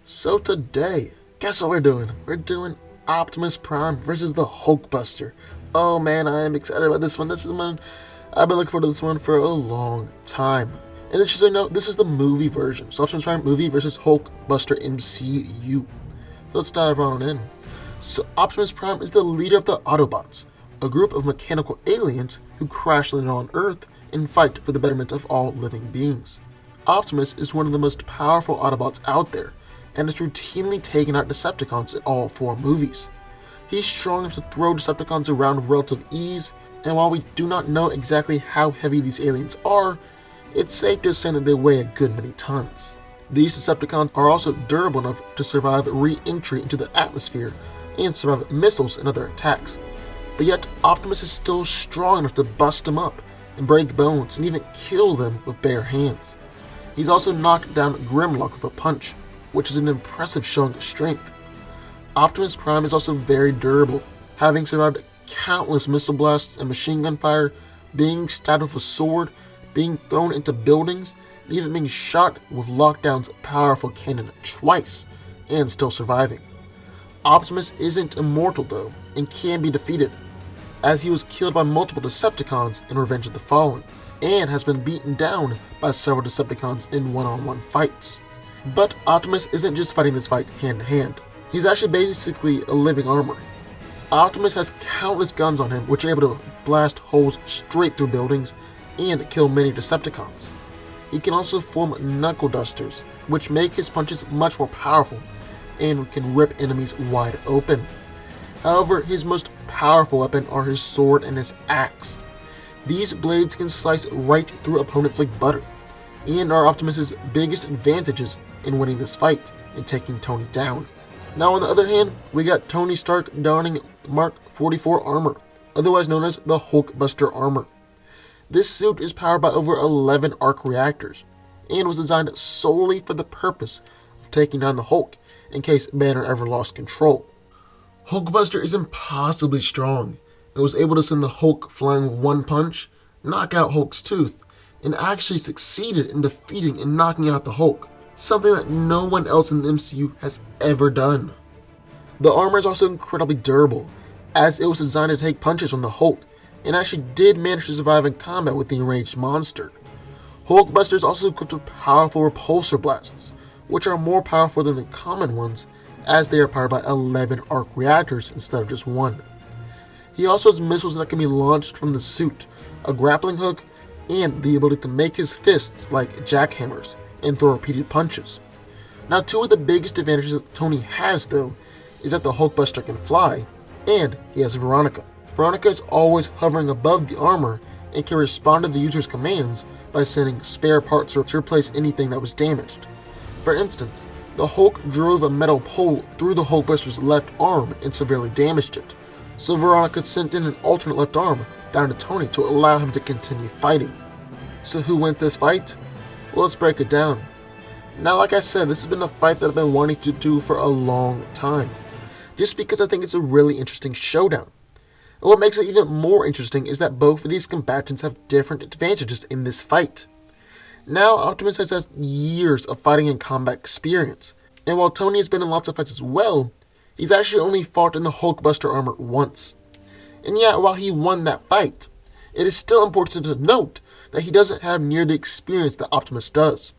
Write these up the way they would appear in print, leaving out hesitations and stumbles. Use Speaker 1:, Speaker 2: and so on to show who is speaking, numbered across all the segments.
Speaker 1: So today, guess what we're doing? We're doing Optimus Prime versus the Hulkbuster. Oh man, I am excited about this one. This is one I've been looking forward to this one for a long time. And then just so you know, this is the movie version. So Optimus Prime movie versus Hulkbuster MCU. So let's dive on in. So Optimus Prime is the leader of the Autobots, a group of mechanical aliens who crash land on Earth and fight for the betterment of all living beings. Optimus is one of the most powerful Autobots out there, and has routinely taken out Decepticons in all 4 movies. He's strong enough to throw Decepticons around with relative ease, and while we do not know exactly how heavy these aliens are, it's safe to assume that they weigh a good many tons. These Decepticons are also durable enough to survive re-entry into the atmosphere and survive missiles and other attacks. But yet, Optimus is still strong enough to bust them up and break bones and even kill them with bare hands. He's also knocked down Grimlock with a punch, which is an impressive showing of strength. Optimus Prime is also very durable, having survived countless missile blasts and machine gun fire, being stabbed with a sword, being thrown into buildings, and even being shot with Lockdown's powerful cannon twice, and still surviving. Optimus isn't immortal though, and can be defeated, as he was killed by multiple Decepticons in Revenge of the Fallen, and has been beaten down by several Decepticons in one-on-one fights. But Optimus isn't just fighting this fight hand-to-hand. He's actually basically a living armor. Optimus has countless guns on him which are able to blast holes straight through buildings and kill many Decepticons. He can also form knuckle dusters, which make his punches much more powerful and can rip enemies wide open. However, his most powerful weapon are his sword and his axe. These blades can slice right through opponents like butter, and are Optimus's biggest advantages in winning this fight and taking Tony down. Now on the other hand, we got Tony Stark donning Mark 44 armor, otherwise known as the Hulkbuster armor. This suit is powered by over 11 arc reactors, and was designed solely for the purpose of taking down the Hulk in case Banner ever lost control. Hulkbuster is impossibly strong, and was able to send the Hulk flying with one punch, knock out Hulk's tooth, and actually succeeded in defeating and knocking out the Hulk, something that no one else in the MCU has ever done. The armor is also incredibly durable, as it was designed to take punches from the Hulk, and actually did manage to survive in combat with the enraged monster. Hulkbuster is also equipped with powerful repulsor blasts, which are more powerful than the common ones, as they are powered by 11 arc reactors instead of just 1. He also has missiles that can be launched from the suit, a grappling hook, and the ability to make his fists like jackhammers and throw repeated punches. Now 2 of the biggest advantages that Tony has though is that the Hulkbuster can fly, and he has Veronica. Veronica is always hovering above the armor and can respond to the user's commands by sending spare parts to replace anything that was damaged. For instance, the Hulk drove a metal pole through the Hulkbuster's left arm and severely damaged it, so Veronica sent in an alternate left arm down to Tony to allow him to continue fighting. So who wins this fight? Well, let's break it down. Now, like I said, this has been a fight that I've been wanting to do for a long time, just because I think it's a really interesting showdown. And what makes it even more interesting is that both of these combatants have different advantages in this fight. Now, Optimus has had years of fighting and combat experience, and while Tony has been in lots of fights as well, he's actually only fought in the Hulkbuster armor once. And yet, while he won that fight, it is still important to note that he doesn't have near the experience that Optimus does.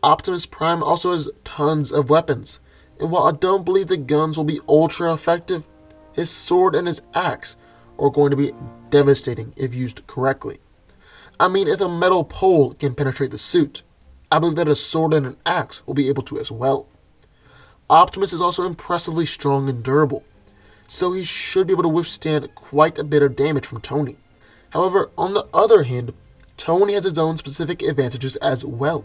Speaker 1: Optimus Prime also has tons of weapons, and while I don't believe the guns will be ultra effective, his sword and his axe are going to be devastating if used correctly. I mean, if a metal pole can penetrate the suit, I believe that a sword and an axe will be able to as well. Optimus is also impressively strong and durable, so he should be able to withstand quite a bit of damage from Tony. However, on the other hand, Tony has his own specific advantages as well.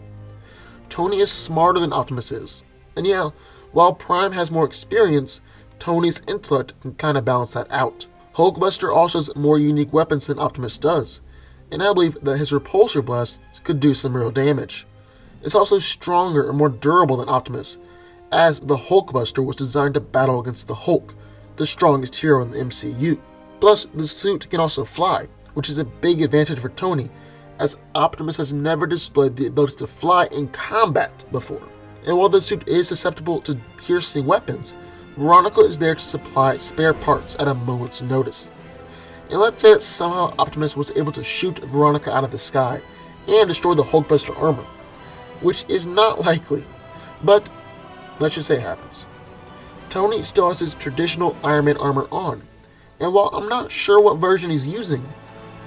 Speaker 1: Tony is smarter than Optimus is, and yeah, while Prime has more experience, Tony's intellect can kind of balance that out. Hulkbuster also has more unique weapons than Optimus does, and I believe that his repulsor blasts could do some real damage. It's also stronger and more durable than Optimus, as the Hulkbuster was designed to battle against the Hulk, the strongest hero in the MCU. Plus, the suit can also fly, which is a big advantage for Tony, as Optimus has never displayed the ability to fly in combat before. And while the suit is susceptible to piercing weapons, Veronica is there to supply spare parts at a moment's notice. And let's say that somehow Optimus was able to shoot Veronica out of the sky and destroy the Hulkbuster armor, which is not likely, but let's just say it happens. Tony still has his traditional Iron Man armor on, and while I'm not sure what version he's using,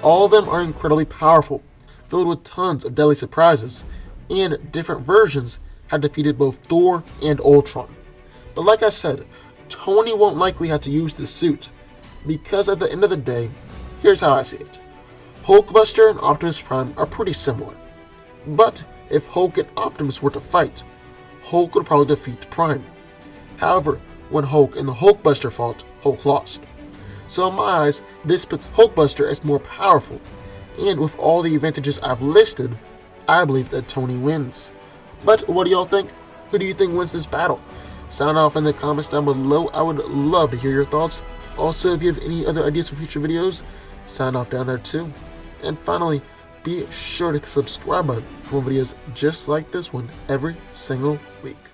Speaker 1: all of them are incredibly powerful, filled with tons of deadly surprises, and different versions have defeated both Thor and Ultron. But like I said, Tony won't likely have to use this suit, because at the end of the day, here's how I see it. Hulkbuster and Optimus Prime are pretty similar, but if Hulk and Optimus were to fight, Hulk would probably defeat Prime. However, when Hulk and the Hulkbuster fought, Hulk lost. So in my eyes, this puts Hulkbuster as more powerful, and with all the advantages I've listed, I believe that Tony wins. But what do y'all think? Who do you think wins this battle? Sound off in the comments down below. I would love to hear your thoughts. Also, if you have any other ideas for future videos, sound off down there too. And finally, be sure to hit the subscribe button for more videos just like this one every single week.